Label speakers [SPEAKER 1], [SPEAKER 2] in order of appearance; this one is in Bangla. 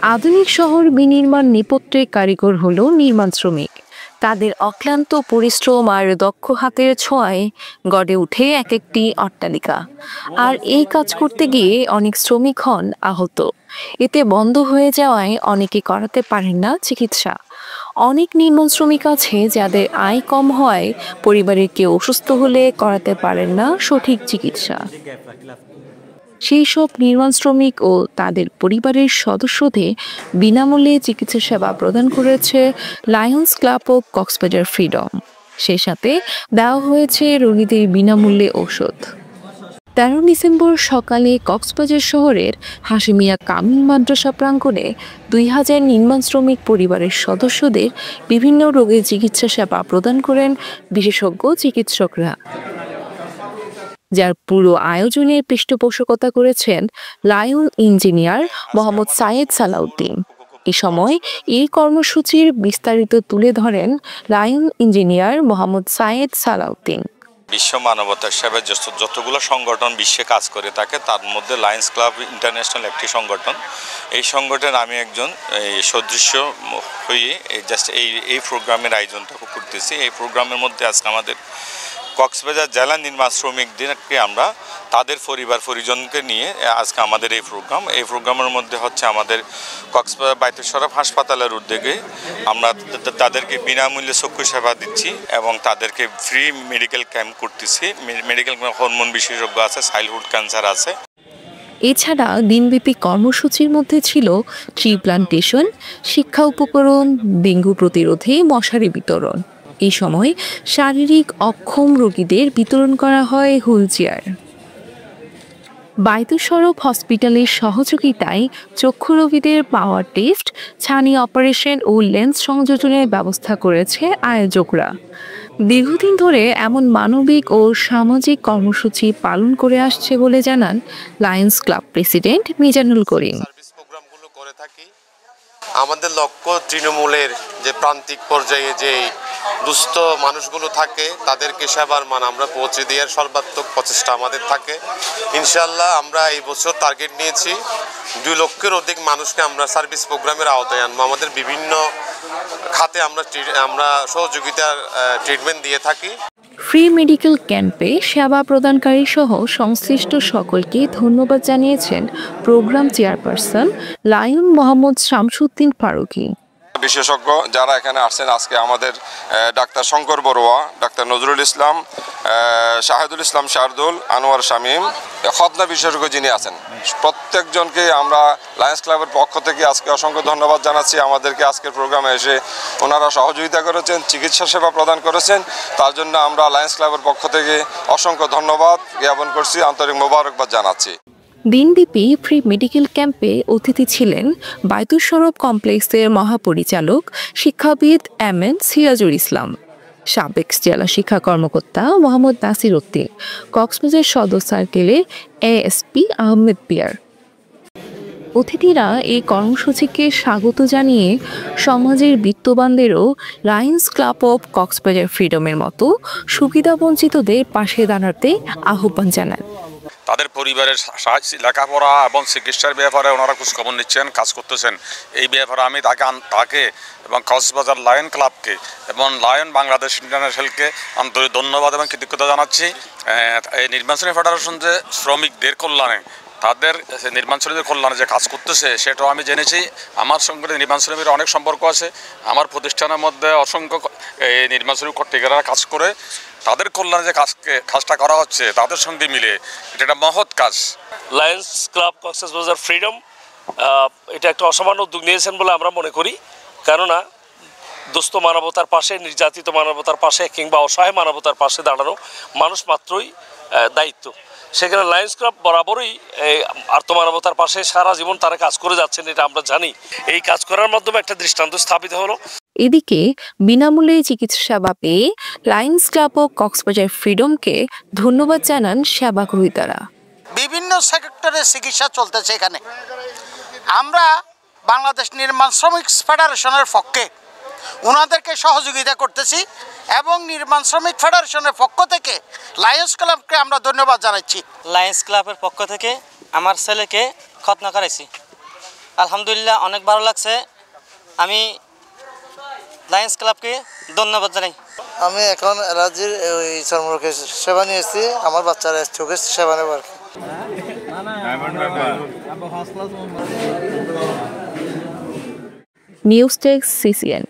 [SPEAKER 1] আধুনিক শহর বিনির্মাণ নেপথ্যে কারিগর হলো নির্মাণ শ্রমিক। তাদের অক্লান্ত পরিশ্রম আর দক্ষ হাতের ছোঁয়ায় গড়ে উঠে এক একটি অট্টালিকা। আর এই কাজ করতে গিয়ে অনেক শ্রমিক হন আহত। এতে বন্ধ হয়ে যাওয়ায় অনেকে করাতে পারেন না চিকিৎসা। অনেক নির্মাণ শ্রমিক আছে যাদের আয় কম হয়, পরিবারের কেউ অসুস্থ হলে করাতে পারেন না সঠিক চিকিৎসা। সেই সব নির্মাণ শ্রমিক ও তাদের পরিবারের সদস্যদের বিনামূল্যে চিকিৎসা সেবা প্রদান করেছে Lions club of Cox's Bazar freedom. সেই সাথে দেওয়া হয়েছে রোগীদের বিনামূল্যে ঔষধ। 13 ডিসেম্বর সকালে কক্সবাজার শহরের হাশেমিয়া কামিল মাদ্রাসা প্রাঙ্গণে 2000 নির্মাণ শ্রমিক পরিবারের সদস্যদের বিভিন্ন রোগের চিকিৎসা সেবা প্রদান করেন বিশেষজ্ঞ চিকিৎসকরা, যার পুরো আয়োজনের পৃষ্ঠপোষকতা করেছেন লায়ন ইঞ্জিনিয়ার মোহাম্মদ সায়েদ সালাউদ্দিন। এ সময় এই কর্মসূচির বিস্তারিত তুলে ধরেন লায়ন ইঞ্জিনিয়ার মোহাম্মদ সায়েদ সালাউদ্দিন।
[SPEAKER 2] বিশ্ব মানবতার সেবায় যতগুলো সংগঠন বিশ্বে কাজ করে থাকে, তার মধ্যে লায়ন্স ক্লাব ইন্টারন্যাশনাল একটি সংগঠন। এই সংগঠনের আমি একজন সদস্য হয়ে জাস্ট এই প্রোগ্রামের আয়োজনটা করতেছি। এই প্রোগ্রামের মধ্যে আজকে আমাদের কক্সবাজার জেলা নির্মাণ শ্রমিকদেরকে আমরা তাদের পরিবার পরিজনকে নিয়ে আজকে আমাদের এই প্রোগ্রামের মধ্যে হচ্ছে আমাদের কক্সবাজার বাইতুল শরফ হাসপাতালের উদ্যোগে আমরা তাদেরকে বিনামূল্যে চক্ষু সেবা দিচ্ছি এবং তাদেরকে ফ্রি মেডিকেল ক্যাম্প করতেছি। মেডিকেল হরমোন বিশেষজ্ঞ আছে, চাইল্ডহুড ক্যান্সার আছে।
[SPEAKER 1] এছাড়া দিনব্যাপী কর্মসূচির মধ্যে ছিল ট্রি প্লান্টেশন, শিক্ষা উপকরণ, ডেঙ্গু প্রতিরোধে মশারি বিতরণ। এই সময় শারীরিক অক্ষম রোগীদের বিতরণ করা হয় হুইল চেয়ার। বাইতুল শরফ হসপিটালের সহযোগিতায় চক্ষু রোগীদের পাওয়ার টেস্ট, ছানি অপারেশন ও লেন্স সংযোজনের ব্যবস্থা করেছে আয়োজকরা। দীর্ঘদিন ধরে এমন মানবিক ও সামাজিক কর্মসূচি পালন করে আসছে বলে জানান লায়ন্স ক্লাব প্রেসিডেন্ট মিজানুল করিম।
[SPEAKER 3] আমাদের লক্ষ্য তৃণমূলের যে প্রান্তিক পর্যায়ে যে দুস্থ মানুষগুলো থাকে তাদেরকে সেবার মান আমরা পৌঁছে দেওয়ার সর্বাত্মক প্রচেষ্টা আমাদের থাকে। ইনশাআল্লাহ আমরা এই বছর টার্গেট নিয়েছি 2 লক্ষের অধিক মানুষকে আমরা সার্ভিস প্রোগ্রামের আওতায় আনবো। আমাদের বিভিন্ন খাতে আমরা সহযোগিতার ট্রিটমেন্ট দিয়ে থাকি।
[SPEAKER 1] ফ্রি মেডিকেল ক্যাম্পে সেবা প্রদানকারী সহ সংশ্লিষ্ট সকলকে ধন্যবাদ জানিয়েছেন programme chairperson Lion Mohammad Shamsuddin Faruqui.
[SPEAKER 4] বিশেষজ্ঞ যারা এখানে আসছেন আজকে আমাদের ডাক্তার শঙ্কর বড়ুয়া, ডাক্তার নজরুল ইসলাম, শাহিদুল ইসলাম শারদুল, আনোয়ার শামীম, খতনা বিশেষজ্ঞ যিনি আছেন, প্রত্যেকজনকে আমরা লায়ন্স ক্লাবের পক্ষ থেকে আজকে অসংখ্য ধন্যবাদ জানাচ্ছি। আমাদেরকে আজকের প্রোগ্রামে এসে ওনারা সহযোগিতা করেছেন, চিকিৎসা সেবা প্রদান করেছেন, তার জন্য আমরা লায়ন্স ক্লাবের পক্ষ থেকে অসংখ্য ধন্যবাদ জ্ঞাপন করছি, আন্তরিক মোবারকবাদ জানাচ্ছি।
[SPEAKER 1] দিনব্যাপী ফ্রি মেডিকেল ক্যাম্পে অতিথি ছিলেন বাইতুল শরফ কমপ্লেক্সের মহাপরিচালক শিক্ষাবিদ এম.এন. সিরাজুল ইসলাম, সাবেক জেলা শিক্ষা কর্মকর্তা মোহাম্মদ নাসির উদ্দিন, কক্সবাজার সদর সার্কেলের এএসপি আহমেদ পিয়ার। অতিথিরা এই কর্মসূচিকে স্বাগত জানিয়ে সমাজের বিত্তবানদেরও লায়ন্স ক্লাব অফ কক্সবাজার ফ্রিডমের মতো সুবিধাবঞ্চিতদের পাশে দাঁড়াতে আহ্বান জানান।
[SPEAKER 5] তাদের পরিবারের লেখাপড়া এবং চিকিৎসার ব্যাপারে ওনারা খোঁজখবর নিচ্ছেন, কাজ করতেছেন। এই ব্যাপারে আমি তাকে এবং কক্সবাজার লায়ন ক্লাবকে এবং লায়ন বাংলাদেশ ইন্টারন্যাশনালকে আন্তরিক ধন্যবাদ এবং কৃতজ্ঞতা জানাচ্ছি। এই নির্মাণ শ্রমিক ফেডারেশন যে শ্রমিকদের কল্যাণে, তাদের নির্মাণ শ্রমিকদের কল্যাণে যে কাজ করতেছে সেটাও আমি জেনেছি। আমার সঙ্গে নির্মাণ শ্রমিকের অনেক সম্পর্ক আছে। আমার প্রতিষ্ঠানের মধ্যে অসংখ্য নির্মাণ শ্রমিক ঠিকাদাররা কাজ করে। তাদের কল্যাণে যে কাজটা করা হচ্ছে তাদের সঙ্গে মিলে এটা একটা মহৎ কাজ।
[SPEAKER 6] লায়ন্স ক্লাব কক্সবাজার ফ্রিডম এটা একটা অসামান্য উদ্যোগ নিয়েছেন বলে আমরা মনে করি। কেননা দুস্থ মানবতার পাশে, নির্যাতিত মানবতার পাশে কিংবা অসহায় মানবতার পাশে দাঁড়ানো মানুষ মাত্রই দায়িত্ব। সেখানে লায়ন্স ক্লাব বরাবরই আর্তমানবতার পাশে সারা জীবন তারা কাজ করে যাচ্ছেন, এটা আমরা জানি। এই কাজ করার মাধ্যমে একটা দৃষ্টান্ত স্থাপিত হলো।
[SPEAKER 1] এদিকে বিনামূল্যে চিকিৎসা সেবা পেয়ে লায়ন্স ক্লাব অফ কক্সবাজার ফ্রিডমকে ধন্যবাদ জানান সেবা গ্রহীতারা।
[SPEAKER 7] বিভিন্ন সেক্টরে চিকিৎসা চলতেছে এখানে। আমরা বাংলাদেশ নির্মাণ শ্রমিক ফেডারেশনের পক্ষে ওনাদেরকে সহযোগিতা করতেছি এবং নির্মাণ শ্রমিক ফেডারেশনের পক্ষ থেকে লায়ন্স ক্লাবকে আমরা ধন্যবাদ জানাচ্ছি।
[SPEAKER 8] লায়ন্স ক্লাবের পক্ষ থেকে আমার ছেলেকে খতনা করাইছি। আলহামদুলিল্লাহ অনেক ভালো লাগছে। আমি লায়ন্স ক্লাবকে ধন্যবাদ জানাই।
[SPEAKER 9] আমি এখন অ্যালার্জির ওই চর্মরোগের সেবা নিয়েছি, আমার বাচ্চারা চোখের সেবা নেব আর কি।
[SPEAKER 1] News desk, CCN।